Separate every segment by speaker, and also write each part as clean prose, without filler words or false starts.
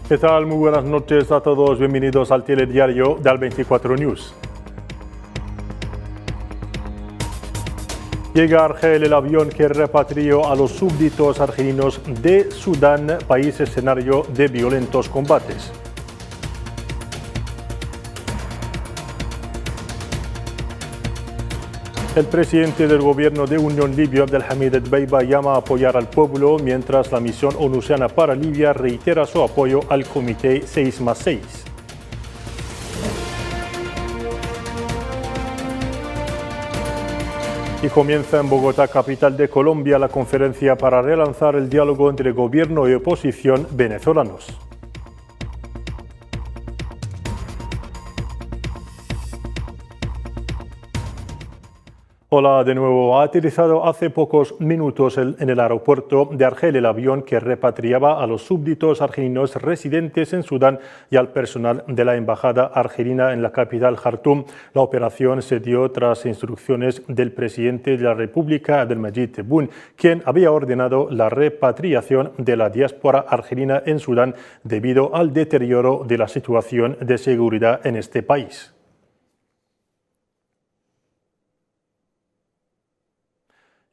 Speaker 1: ¿Qué tal? Muy buenas noches a todos. Bienvenidos al telediario de Al24 News. Llega a Argel el avión que repatrió a los súbditos argelinos de Sudán, país escenario de violentos combates. El presidente del gobierno de Unión Libia, Abdelhamid Dbeiba, llama a apoyar al pueblo, mientras la misión onusiana para Libia reitera su apoyo al Comité 6+6. Y comienza en Bogotá, capital de Colombia, la conferencia para relanzar el diálogo entre gobierno y oposición venezolanos. Hola de nuevo. Ha aterrizado hace pocos minutos en el aeropuerto de Argel el avión que repatriaba a los súbditos argelinos residentes en Sudán y al personal de la embajada argelina en la capital Jartum. La operación se dio tras instrucciones del presidente de la República, Abdelmadjid Tebboune, quien había ordenado la repatriación de la diáspora argelina en Sudán debido al deterioro de la situación de seguridad en este país.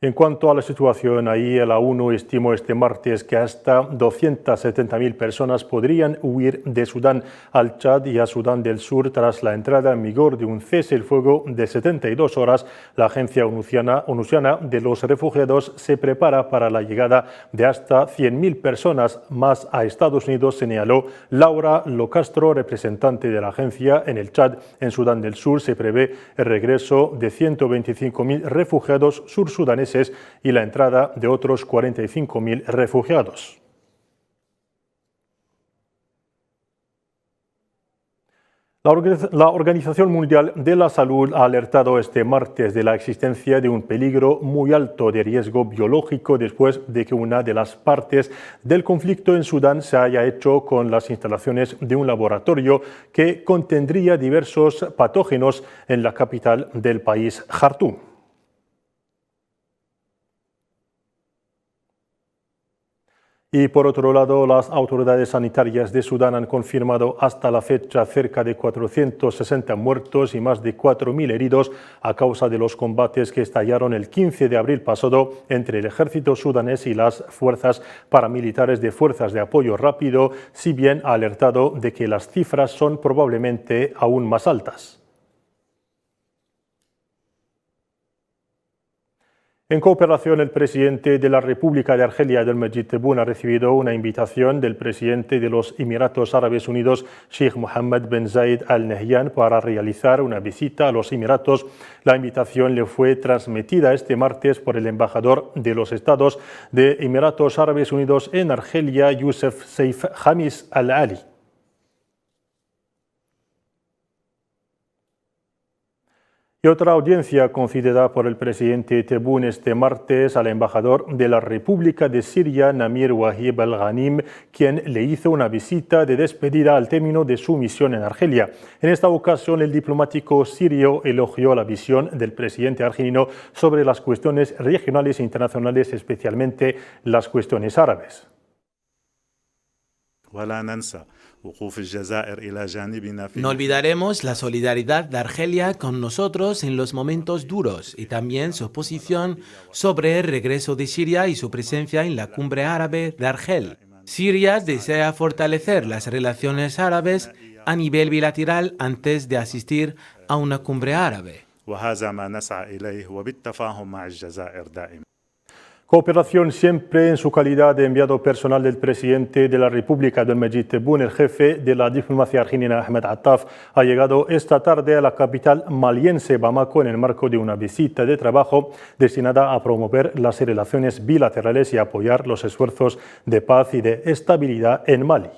Speaker 1: En cuanto a la situación ahí, la ONU estimó este martes que hasta 270.000 personas podrían huir de Sudán al Chad y a Sudán del Sur tras la entrada en vigor de un cese el fuego de 72 horas. La agencia onusiana de los refugiados se prepara para la llegada de hasta 100.000 personas más a Estados Unidos, señaló Laura Locastro, representante de la agencia en el Chad. En Sudán del Sur se prevé el regreso de 125.000 refugiados sursudaneses y la entrada de otros 45.000 refugiados. La Organización Mundial de la Salud ha alertado este martes de la existencia de un peligro muy alto de riesgo biológico después de que una de las partes del conflicto en Sudán se haya hecho con las instalaciones de un laboratorio que contendría diversos patógenos en la capital del país, Jartum. Y por otro lado, las autoridades sanitarias de Sudán han confirmado hasta la fecha cerca de 460 muertos y más de 4.000 heridos a causa de los combates que estallaron el 15 de abril pasado entre el ejército sudanés y las fuerzas paramilitares de Fuerzas de Apoyo Rápido, si bien ha alertado de que las cifras son probablemente aún más altas. En cooperación, el presidente de la República de Argelia, Abdelmadjid Tebboune, ha recibido una invitación del presidente de los Emiratos Árabes Unidos, Sheikh Mohammed bin Zayed Al Nahyan, para realizar una visita a los Emiratos. La invitación le fue transmitida este martes por el embajador de los Estados de Emiratos Árabes Unidos en Argelia, Youssef Seif Khamis Al Ali. Y otra audiencia concedida por el presidente Tebboune este martes al embajador de la República de Siria, Namir Wahib al-Ghanim, quien le hizo una visita de despedida al término de su misión en Argelia. En esta ocasión, el diplomático sirio elogió la visión del presidente argelino sobre las cuestiones regionales e internacionales, especialmente las cuestiones árabes.
Speaker 2: No olvidaremos la solidaridad de Argelia con nosotros en los momentos duros y también su posición sobre el regreso de Siria y su presencia en la cumbre árabe de Argel. Siria desea fortalecer las relaciones árabes a nivel bilateral antes de asistir a una cumbre árabe.
Speaker 1: Cooperación siempre. En su calidad de enviado personal del presidente de la República, Abdelmadjid Tebboune, el jefe de la diplomacia argelina, Ahmed Attaf, ha llegado esta tarde a la capital maliense, Bamako, en el marco de una visita de trabajo destinada a promover las relaciones bilaterales y apoyar los esfuerzos de paz y de estabilidad en Mali.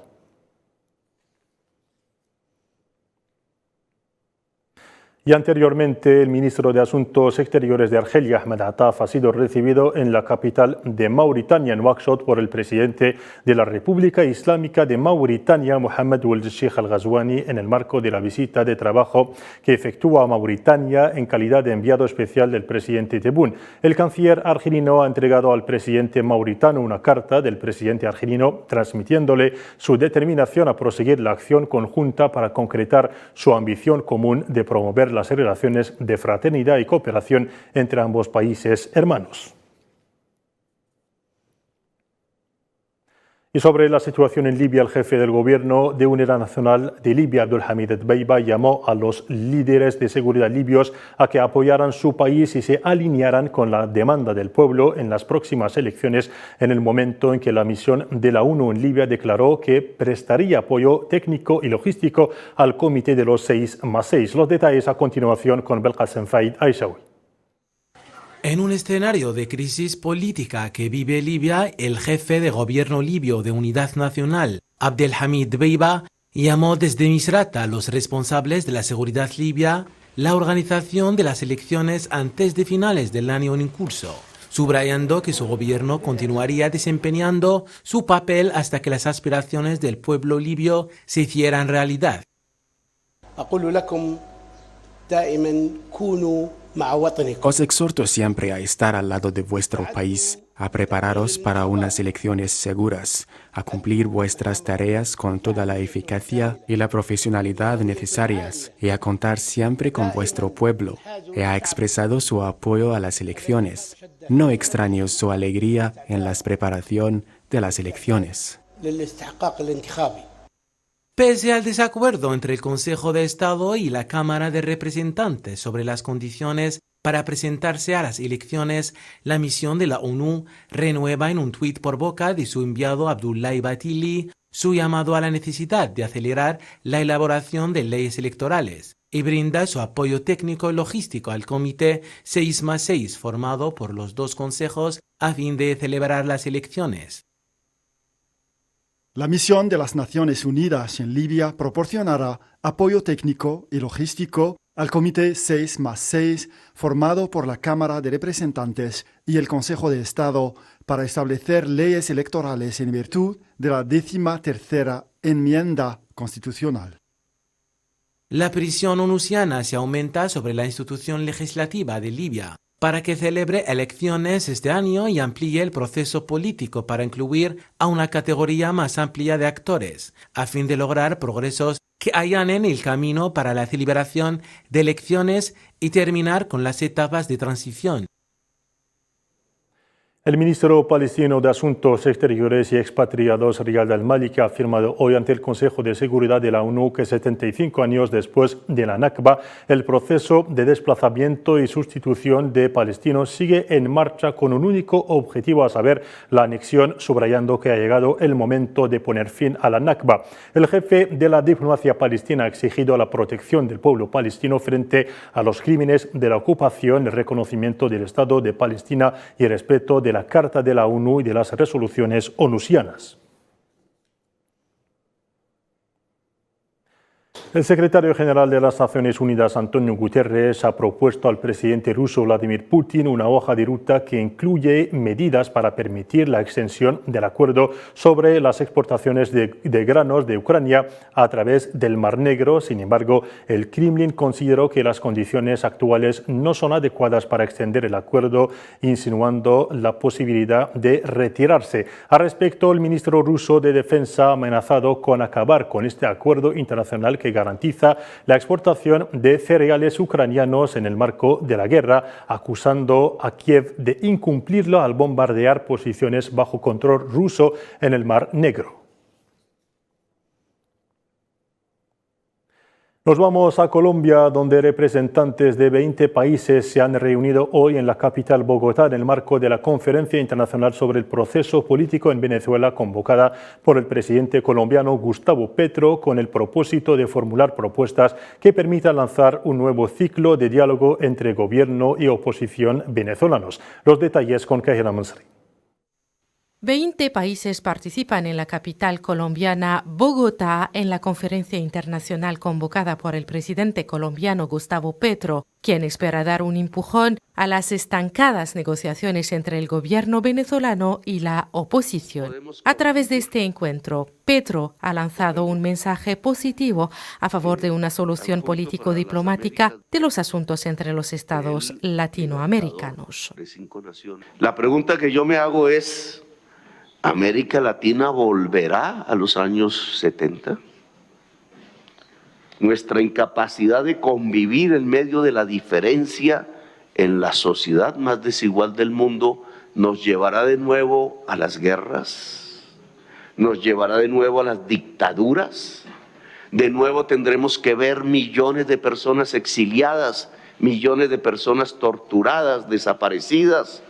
Speaker 1: Y anteriormente, el ministro de Asuntos Exteriores de Argelia, Ahmed Attaf, ha sido recibido en la capital de Mauritania, en Nouakchott, por el presidente de la República Islámica de Mauritania, Mohamed Ould Sheikh Al-Ghazouani, en el marco de la visita de trabajo que efectúa a Mauritania en calidad de enviado especial del presidente Tebboune. El canciller argelino ha entregado al presidente mauritano una carta del presidente argelino transmitiéndole su determinación a proseguir la acción conjunta para concretar su ambición común de promover las relaciones de fraternidad y cooperación entre ambos países hermanos. Y sobre la situación en Libia, el jefe del gobierno de Unidad Nacional de Libia, Abdulhamid Dbeiba, llamó a los líderes de seguridad libios a que apoyaran su país y se alinearan con la demanda del pueblo en las próximas elecciones, en el momento en que la misión de la ONU en Libia declaró que prestaría apoyo técnico y logístico al comité de los 6+6. Los detalles a continuación con Belkacem Faid Aishawi.
Speaker 2: En un escenario de crisis política que vive Libia, el jefe de gobierno libio de Unidad Nacional, Abdelhamid Dbeiba, llamó desde Misrata a los responsables de la seguridad libia la organización de las elecciones antes de finales del año en curso, subrayando que su gobierno continuaría desempeñando su papel hasta que las aspiraciones del pueblo libio se hicieran realidad.
Speaker 3: Os exhorto siempre a estar al lado de vuestro país, a prepararos para unas elecciones seguras, a cumplir vuestras tareas con toda la eficacia y la profesionalidad necesarias, y a contar siempre con vuestro pueblo. Y ha expresado su apoyo a las elecciones. No extraño su alegría en la preparación de las elecciones.
Speaker 2: Pese al desacuerdo entre el Consejo de Estado y la Cámara de Representantes sobre las condiciones para presentarse a las elecciones, la misión de la ONU renueva en un tuit por boca de su enviado Abdoulaye Batili su llamado a la necesidad de acelerar la elaboración de leyes electorales y brinda su apoyo técnico y logístico al Comité 6+6 formado por los dos consejos a fin de celebrar las elecciones.
Speaker 4: La misión de las Naciones Unidas en Libia proporcionará apoyo técnico y logístico al Comité 6+6 formado por la Cámara de Representantes y el Consejo de Estado para establecer leyes electorales en virtud de la 13ª enmienda constitucional.
Speaker 2: La presión onusiana se aumenta sobre la institución legislativa de Libia para que celebre elecciones este año y amplíe el proceso político para incluir a una categoría más amplia de actores, a fin de lograr progresos que allanen el camino para la celebración de elecciones y terminar con las etapas de transición.
Speaker 1: El ministro palestino de Asuntos Exteriores y Expatriados, Riyad al-Maliki, ha afirmado hoy ante el Consejo de Seguridad de la ONU que 75 años después de la Nakba, el proceso de desplazamiento y sustitución de palestinos sigue en marcha con un único objetivo, a saber, la anexión, subrayando que ha llegado el momento de poner fin a la Nakba. El jefe de la diplomacia palestina ha exigido la protección del pueblo palestino frente a los crímenes de la ocupación, el reconocimiento del Estado de Palestina y el respeto de la Carta de la ONU y de las resoluciones onusianas. El secretario general de las Naciones Unidas, Antonio Guterres, ha propuesto al presidente ruso Vladimir Putin una hoja de ruta que incluye medidas para permitir la extensión del acuerdo sobre las exportaciones de granos de Ucrania a través del Mar Negro. Sin embargo, el Kremlin consideró que las condiciones actuales no son adecuadas para extender el acuerdo, insinuando la posibilidad de retirarse. Al respecto, el ministro ruso de Defensa ha amenazado con acabar con este acuerdo internacional que garantiza la exportación de cereales ucranianos en el marco de la guerra, acusando a Kiev de incumplirlo al bombardear posiciones bajo control ruso en el Mar Negro. Nos vamos a Colombia, donde representantes de 20 países se han reunido hoy en la capital Bogotá en el marco de la Conferencia Internacional sobre el Proceso Político en Venezuela, convocada por el presidente colombiano Gustavo Petro, con el propósito de formular propuestas que permitan lanzar un nuevo ciclo de diálogo entre gobierno y oposición venezolanos. Los detalles con Kahira Mansri.
Speaker 5: 20 países participan en la capital colombiana, Bogotá, en la conferencia internacional convocada por el presidente colombiano Gustavo Petro, quien espera dar un empujón a las estancadas negociaciones entre el gobierno venezolano y la oposición. A través de este encuentro, Petro ha lanzado un mensaje positivo a favor de una solución político-diplomática de los asuntos entre los estados latinoamericanos.
Speaker 6: La pregunta que yo me hago es: ¿América Latina volverá a los años 70? Nuestra incapacidad de convivir en medio de la diferencia en la sociedad más desigual del mundo nos llevará de nuevo a las guerras, nos llevará de nuevo a las dictaduras. De nuevo tendremos que ver millones de personas exiliadas, millones de personas torturadas, desaparecidas,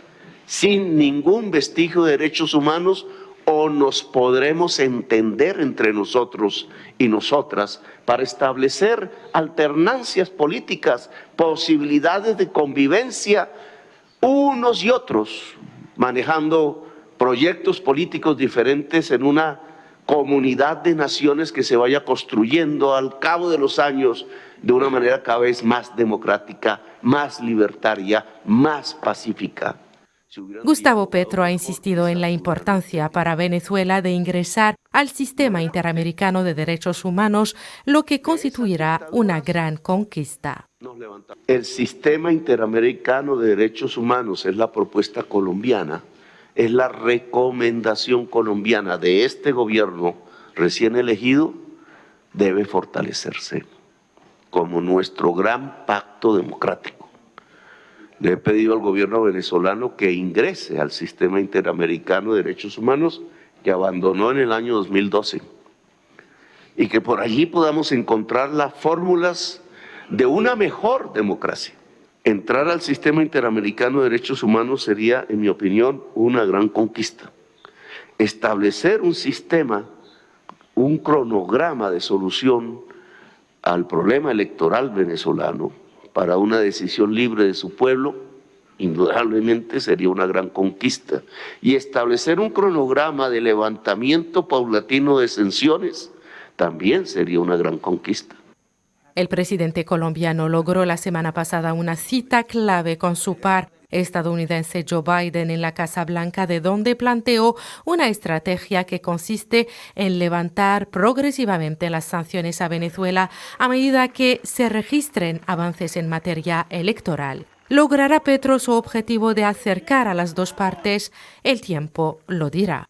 Speaker 6: sin ningún vestigio de derechos humanos, o nos podremos entender entre nosotros y nosotras para establecer alternancias políticas, posibilidades de convivencia unos y otros, manejando proyectos políticos diferentes en una comunidad de naciones que se vaya construyendo al cabo de los años de una manera cada vez más democrática, más libertaria, más pacífica.
Speaker 5: Gustavo Petro ha insistido en la importancia para Venezuela de ingresar al sistema interamericano de derechos humanos, lo que constituirá una gran conquista.
Speaker 6: El sistema interamericano de derechos humanos es la propuesta colombiana, es la recomendación colombiana de este gobierno recién elegido, debe fortalecerse como nuestro gran pacto democrático. Le he pedido al gobierno venezolano que ingrese al sistema interamericano de derechos humanos que abandonó en el año 2012 y que por allí podamos encontrar las fórmulas de una mejor democracia. Entrar al sistema interamericano de derechos humanos sería, en mi opinión, una gran conquista. Establecer un sistema, un cronograma de solución al problema electoral venezolano para una decisión libre de su pueblo, indudablemente sería una gran conquista. Y establecer un cronograma de levantamiento paulatino de sanciones también sería una gran conquista.
Speaker 5: El presidente colombiano logró la semana pasada una cita clave con su par estadounidense Joe Biden en la Casa Blanca, de donde planteó una estrategia que consiste en levantar progresivamente las sanciones a Venezuela a medida que se registren avances en materia electoral. ¿Logrará Petro su objetivo de acercar a las dos partes? El tiempo lo dirá.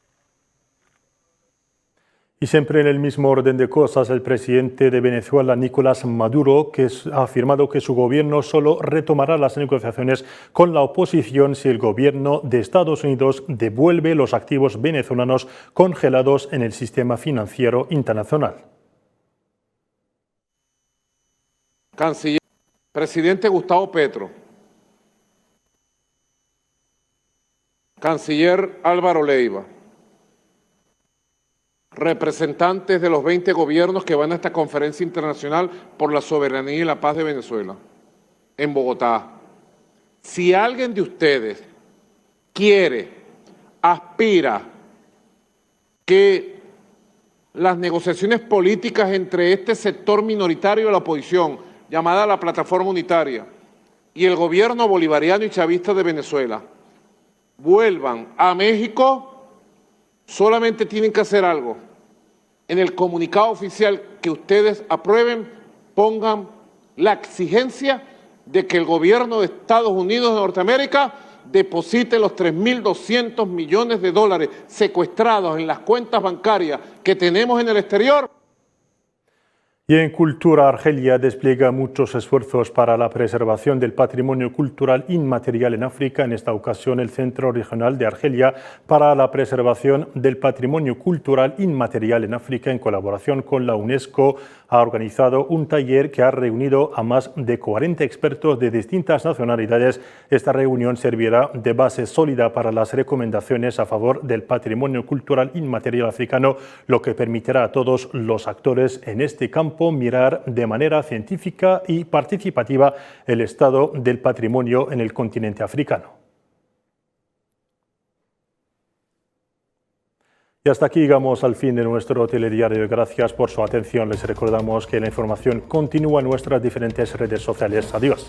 Speaker 1: Y siempre en el mismo orden de cosas, el presidente de Venezuela, Nicolás Maduro, ha afirmado que su gobierno solo retomará las negociaciones con la oposición si el gobierno de Estados Unidos devuelve los activos venezolanos congelados en el sistema financiero internacional.
Speaker 7: Canciller, presidente Gustavo Petro, canciller Álvaro Leiva, representantes de los 20 gobiernos que van a esta conferencia internacional por la soberanía y la paz de Venezuela, en Bogotá. Si alguien de ustedes quiere, aspira que las negociaciones políticas entre este sector minoritario de la oposición, llamada la Plataforma Unitaria, y el gobierno bolivariano y chavista de Venezuela, vuelvan a México, solamente tienen que hacer algo. En el comunicado oficial que ustedes aprueben, pongan la exigencia de que el gobierno de Estados Unidos de Norteamérica deposite los 3.200 millones de dólares secuestrados en las cuentas bancarias que tenemos en el exterior.
Speaker 1: Y en cultura, Argelia despliega muchos esfuerzos para la preservación del patrimonio cultural inmaterial en África. En esta ocasión, el Centro Regional de Argelia para la Preservación del Patrimonio Cultural Inmaterial en África, en colaboración con la UNESCO, ha organizado un taller que ha reunido a más de 40 expertos de distintas nacionalidades. Esta reunión servirá de base sólida para las recomendaciones a favor del patrimonio cultural inmaterial africano, lo que permitirá a todos los actores en este campo mirar de manera científica y participativa el estado del patrimonio en el continente africano. Y hasta aquí llegamos al fin de nuestro telediario. Gracias por su atención. Les recordamos que la información continúa en nuestras diferentes redes sociales. Adiós.